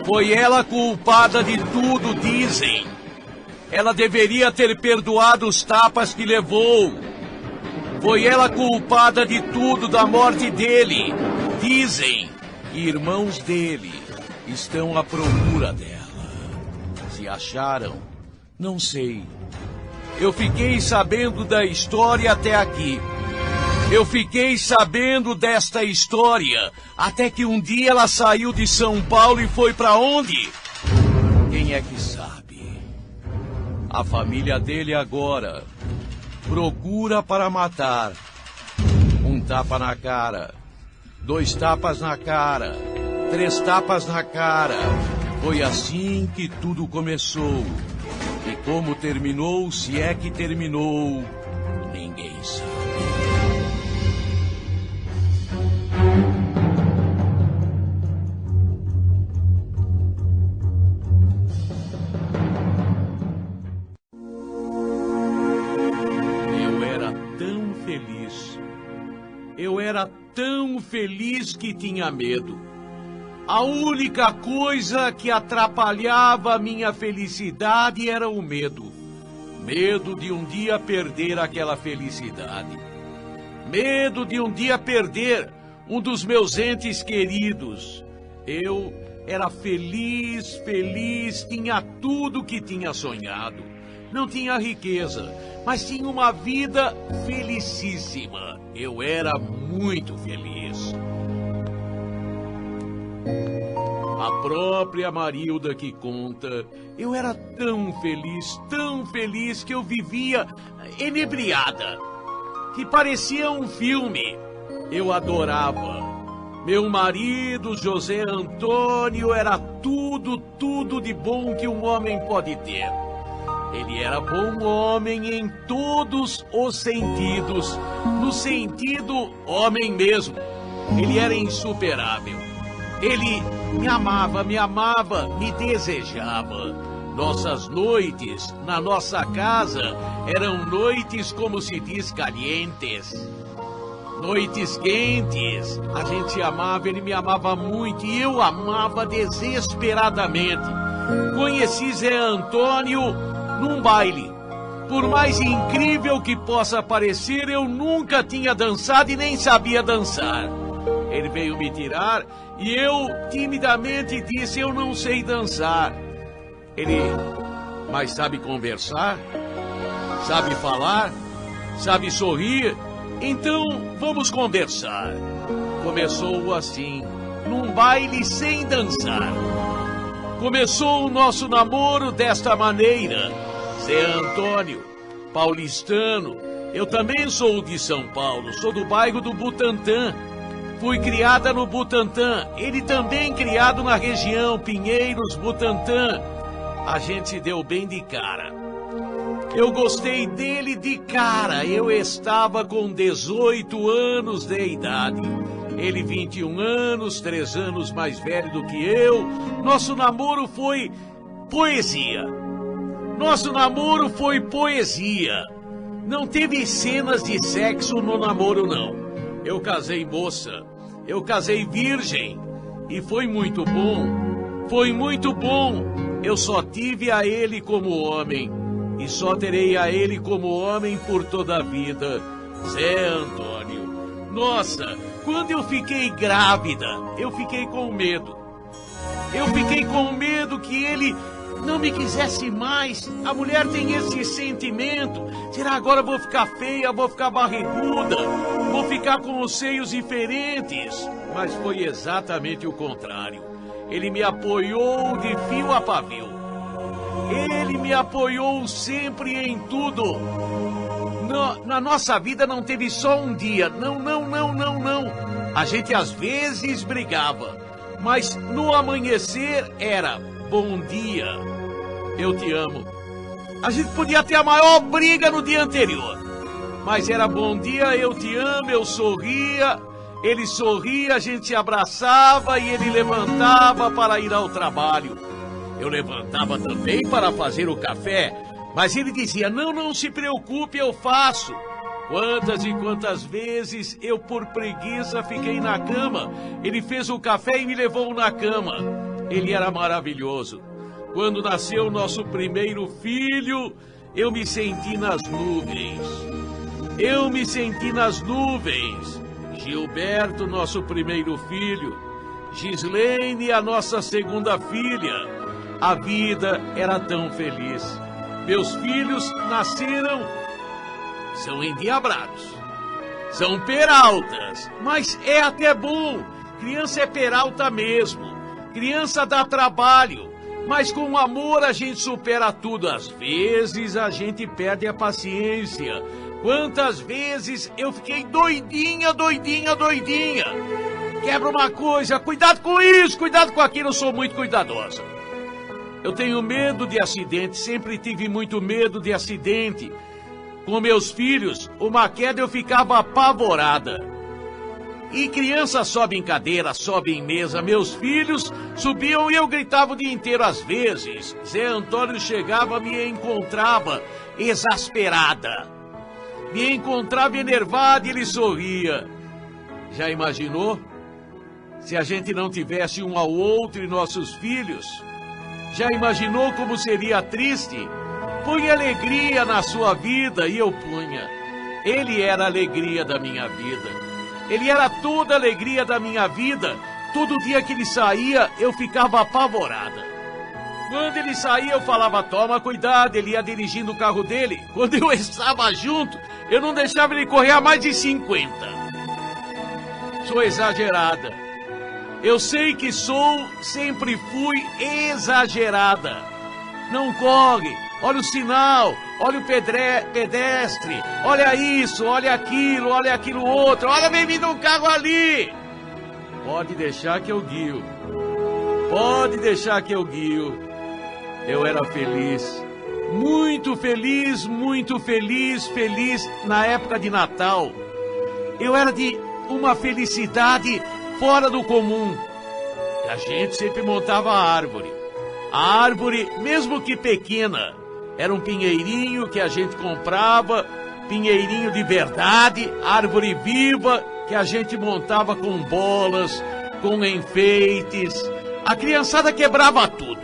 Foi ela culpada de tudo, dizem. Ela deveria ter perdoado os tapas que levou. Foi ela culpada de tudo, da morte dele, dizem. Irmãos dele estão à procura dela. Se acharam, não sei. Eu fiquei sabendo da história até aqui. Eu fiquei sabendo desta história até que um dia ela saiu de São Paulo e foi para onde? Quem é que sabe? A família dele agora procura para matar. Um tapa na cara. 2 tapas na cara, 3 tapas na cara. Foi assim que tudo começou. E como terminou, se é que terminou, ninguém sabe. Eu era tão feliz. Eu era tão feliz que tinha medo. A única coisa que atrapalhava a minha felicidade era o medo. Medo de um dia perder aquela felicidade. Medo de um dia perder um dos meus entes queridos. Eu era feliz, tinha tudo que tinha sonhado. Não tinha riqueza, mas tinha uma vida felicíssima. Eu era muito feliz. A própria Marilda que conta, eu era tão feliz que eu vivia enebriada, que parecia um filme. Eu adorava. Meu marido, José Antônio, era tudo de bom que um homem pode ter. Ele era bom homem em todos os sentidos. No sentido homem mesmo. Ele era insuperável. Ele me amava, me desejava. Nossas noites na nossa casa eram noites, como se diz, calientes. noites quentes. A gente se amava, ele me amava muito e eu amava desesperadamente. Conheci Zé Antônio num baile. Por mais incrível que possa parecer, eu nunca tinha dançado e nem sabia dançar. Ele veio me tirar e eu timidamente disse: eu não sei dançar. Ele, mas sabe conversar? Sabe falar? Sabe sorrir? Então vamos conversar. Começou assim, num baile sem dançar. Começou o nosso namoro desta maneira. Zé Antônio, paulistano, eu também sou de São Paulo, sou do bairro do Butantã. Fui criada no Butantã, ele também criado na região, Pinheiros, Butantã. A gente se deu bem de cara. Eu gostei dele de cara, eu estava com 18 anos de idade. Ele 21 anos, 3 anos mais velho do que eu. Nosso namoro foi poesia. Nosso namoro foi poesia. Não teve cenas de sexo no namoro, não. Eu casei moça, eu casei virgem. E foi muito bom, foi muito bom. Eu só tive a ele como homem. E só terei a ele como homem por toda a vida. Zé Antônio. Nossa, quando eu fiquei grávida, eu fiquei com medo. Eu fiquei com medo que ele não me quisesse mais. A mulher tem esse sentimento. Será agora eu vou ficar feia, vou ficar barriguda, vou ficar com os seios diferentes? Mas foi exatamente o contrário. Ele me apoiou de fio a pavio. Ele me apoiou sempre em tudo. Na nossa vida não teve só um dia. Não. A gente às vezes brigava, mas no amanhecer era bom dia, eu te amo. A gente podia ter a maior briga no dia anterior, mas era bom dia, eu te amo, eu sorria, ele sorria, a gente se abraçava e ele levantava para ir ao trabalho. Eu levantava também para fazer o café, mas ele dizia: não se preocupe, eu faço. Quantas e quantas vezes eu, por preguiça, fiquei na cama. Ele fez o café e me levou na cama. Ele era maravilhoso. Quando nasceu nosso primeiro filho, eu me senti nas nuvens. Eu me senti nas nuvens. Gilberto, nosso primeiro filho. Gislaine, a nossa segunda filha. A vida era tão feliz. Meus filhos nasceram, são endiabrados, são peraltas, mas é até bom. Criança é peralta mesmo. Criança dá trabalho, mas com amor a gente supera tudo. Às vezes a gente perde a paciência. Quantas vezes eu fiquei doidinha. Quebra uma coisa, cuidado com isso, cuidado com aquilo, eu sou muito cuidadosa. Eu tenho medo de acidente, sempre tive muito medo de acidente. Com meus filhos, uma queda eu ficava apavorada. E criança sobe em cadeira, sobe em mesa. Meus filhos subiam e eu gritava o dia inteiro. Às vezes, Zé Antônio chegava e me encontrava exasperada. Me encontrava enervada e ele sorria. Já imaginou? Se a gente não tivesse um ao outro e nossos filhos? Já imaginou como seria triste? Põe alegria na sua vida, e eu punha. Ele era a alegria da minha vida. Ele era toda a alegria da minha vida. Todo dia que ele saía, eu ficava apavorada. Quando ele saía, eu falava: toma cuidado, ele ia dirigindo o carro dele. Quando eu estava junto, eu não deixava ele correr a mais de 50. Sou exagerada. Eu sei que sou, sempre fui exagerada. Não corre, olha o sinal, olha o pedestre, olha isso, olha aquilo outro, olha, vem vindo um carro ali. Pode deixar que eu guio, pode deixar que eu guio. Eu era feliz, muito feliz, feliz na época de Natal. Eu era de uma felicidade fora do comum. A gente sempre montava a árvore. A árvore, mesmo que pequena, era um pinheirinho que a gente comprava pinheirinho de verdade, árvore viva, que a gente montava com bolas, com enfeites. A criançada quebrava tudo.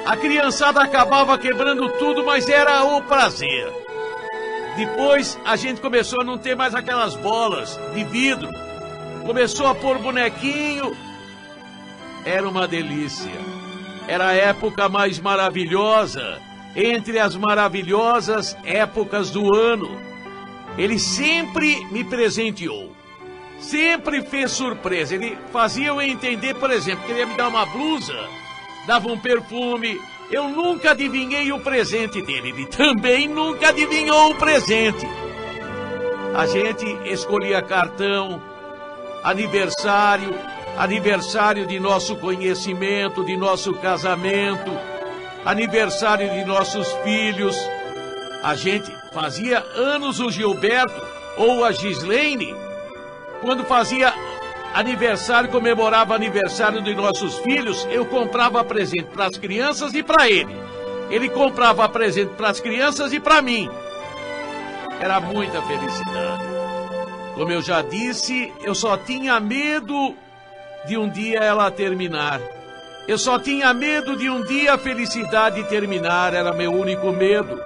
A criançada acabava quebrando tudo, mas era o prazer. Depois a gente começou a não ter mais aquelas bolas de vidro. Começou a pôr bonequinho. Era uma delícia. Era a época mais maravilhosa, entre as maravilhosas épocas do ano. Ele sempre me presenteou. Sempre fez surpresa. Ele fazia eu entender, por exemplo, que ele ia me dar uma blusa, dava um perfume. Eu nunca adivinhei o presente dele. Ele também nunca adivinhou o presente. A gente escolhia cartão, aniversário de nosso conhecimento, de nosso casamento, aniversário de nossos filhos. A gente fazia anos o Gilberto ou a Gislaine. Quando fazia aniversário, comemorava aniversário de nossos filhos, eu comprava presente para as crianças e para ele. Ele comprava presente para as crianças e para mim. Era muita felicidade. Como eu já disse, eu só tinha medo de um dia ela terminar. Eu só tinha medo de um dia a felicidade terminar. Era meu único medo.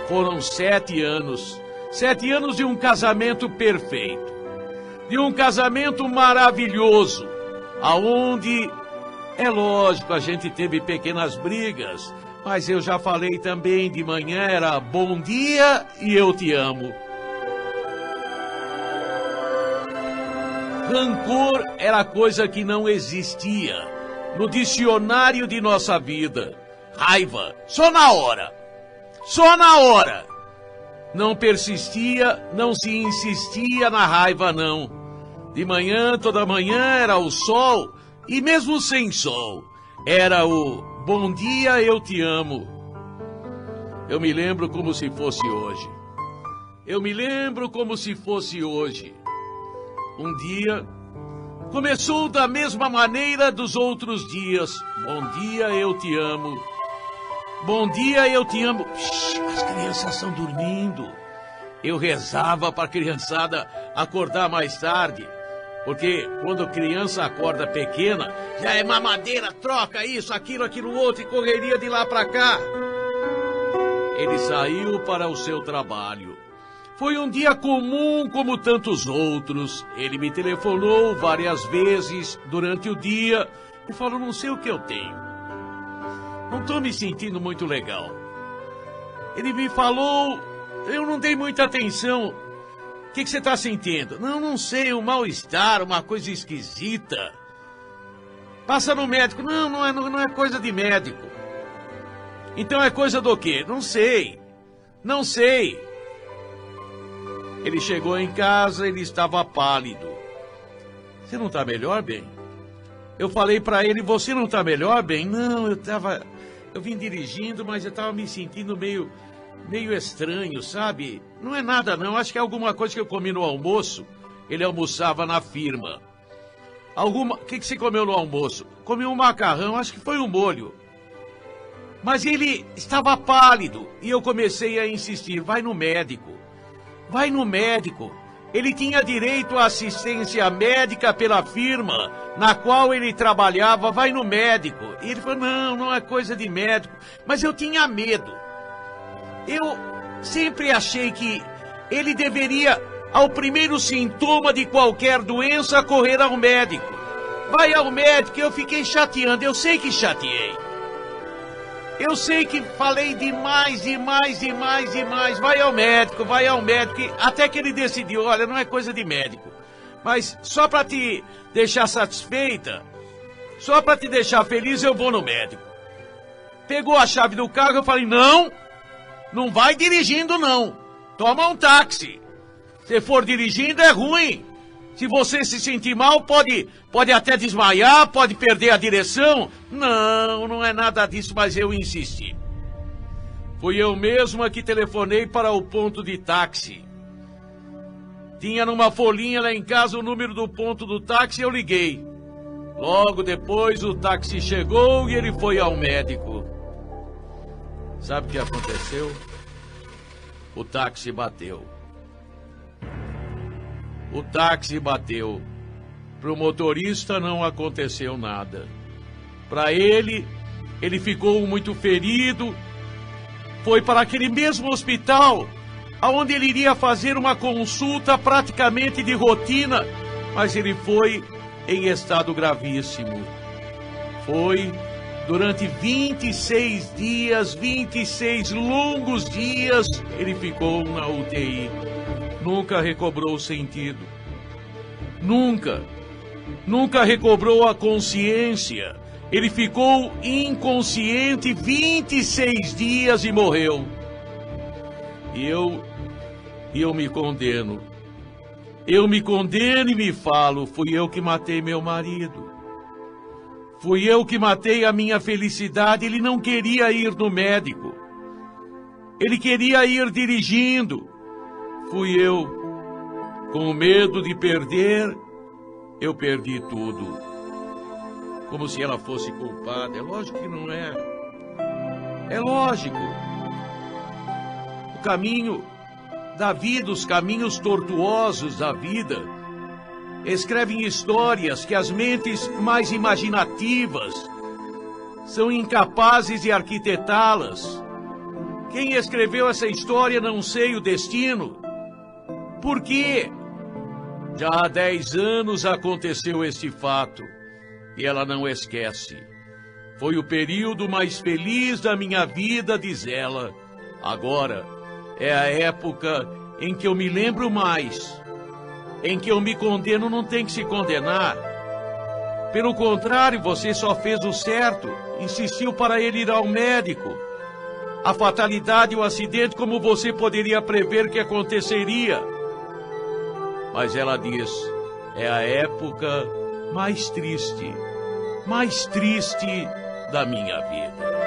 Foram 7 anos. 7 anos de um casamento perfeito. De um casamento maravilhoso, aonde, é lógico, a gente teve pequenas brigas, mas eu já falei também, de manhã era bom dia e eu te amo. Rancor era coisa que não existia no dicionário de nossa vida. Raiva, só na hora. Só na hora. Não persistia, não se insistia na raiva, não. De manhã, toda manhã, era o sol, e mesmo sem sol, era o bom dia, eu te amo. Eu me lembro como se fosse hoje. Eu me lembro como se fosse hoje. Um dia, começou da mesma maneira dos outros dias. Bom dia, eu te amo. Bom dia, eu te amo. Shhh, as crianças estão dormindo. Eu rezava para a criançada acordar mais tarde. Porque quando a criança acorda pequena, já é mamadeira, troca isso, aquilo outro, e correria de lá para cá. Ele saiu para o seu trabalho. Foi um dia comum como tantos outros. Ele me telefonou várias vezes durante o dia e falou, não sei o que eu tenho. Não estou me sentindo muito legal. Ele me falou, eu não dei muita atenção. O que você está sentindo? Não sei, um mal-estar, uma coisa esquisita. Passa no médico. Não é coisa de médico. Então é coisa do quê? Não sei. Ele chegou em casa, ele estava pálido. Você não está melhor, bem? Eu falei para ele, você não está melhor, bem? Não, eu vim dirigindo, mas eu estava me sentindo meio estranho, sabe? Não é nada não, acho que é alguma coisa que eu comi no almoço. Ele almoçava na firma. O que você comeu no almoço? Comi um macarrão, acho que foi um molho. Mas ele estava pálido e eu comecei a insistir, vai no médico. Vai no médico. Ele tinha direito à assistência médica pela firma na qual ele trabalhava, vai no médico. E ele falou, não é coisa de médico. Mas eu tinha medo. Eu sempre achei que ele deveria, ao primeiro sintoma de qualquer doença, correr ao médico. Vai ao médico, eu fiquei chateando, eu sei que chateei. Eu sei que falei demais. Vai ao médico. Até que ele decidiu, olha, não é coisa de médico. Mas só para te deixar satisfeita, só para te deixar feliz, eu vou no médico. Pegou a chave do carro, eu falei, não vai dirigindo não. Toma um táxi. Se for dirigindo é ruim. Se você se sentir mal, pode até desmaiar, pode perder a direção. Não é nada disso, mas eu insisti. Fui eu mesma que telefonei para o ponto de táxi. Tinha numa folhinha lá em casa o número do ponto do táxi e eu liguei. Logo depois o táxi chegou e ele foi ao médico. Sabe o que aconteceu? O táxi bateu. O táxi bateu. Para o motorista não aconteceu nada. Para ele ficou muito ferido. Foi para aquele mesmo hospital aonde ele iria fazer uma consulta praticamente de rotina, mas ele foi em estado gravíssimo. Foi durante 26 dias, 26 longos dias, ele ficou na UTI. Nunca recobrou o sentido. Nunca recobrou a consciência. Ele ficou inconsciente 26 dias e morreu. E eu me condeno. Eu me condeno e me falo, fui eu que matei meu marido. Fui eu que matei a minha felicidade. Ele não queria ir no médico. Ele queria ir dirigindo. Fui eu. Com medo de perder, eu perdi tudo. Como se ela fosse culpada. É lógico que não é. É lógico. O caminho da vida, os caminhos tortuosos da vida, escrevem histórias que as mentes mais imaginativas são incapazes de arquitetá-las. Quem escreveu essa história não sei o destino. Por quê? Já há 10 anos aconteceu este fato e ela não esquece. Foi o período mais feliz da minha vida, diz ela. Agora é a época em que eu me lembro mais. Em que eu me condeno, não tem que se condenar. Pelo contrário, você só fez o certo, insistiu para ele ir ao médico. A fatalidade e o acidente, como você poderia prever que aconteceria? Mas ela diz, é a época mais triste da minha vida.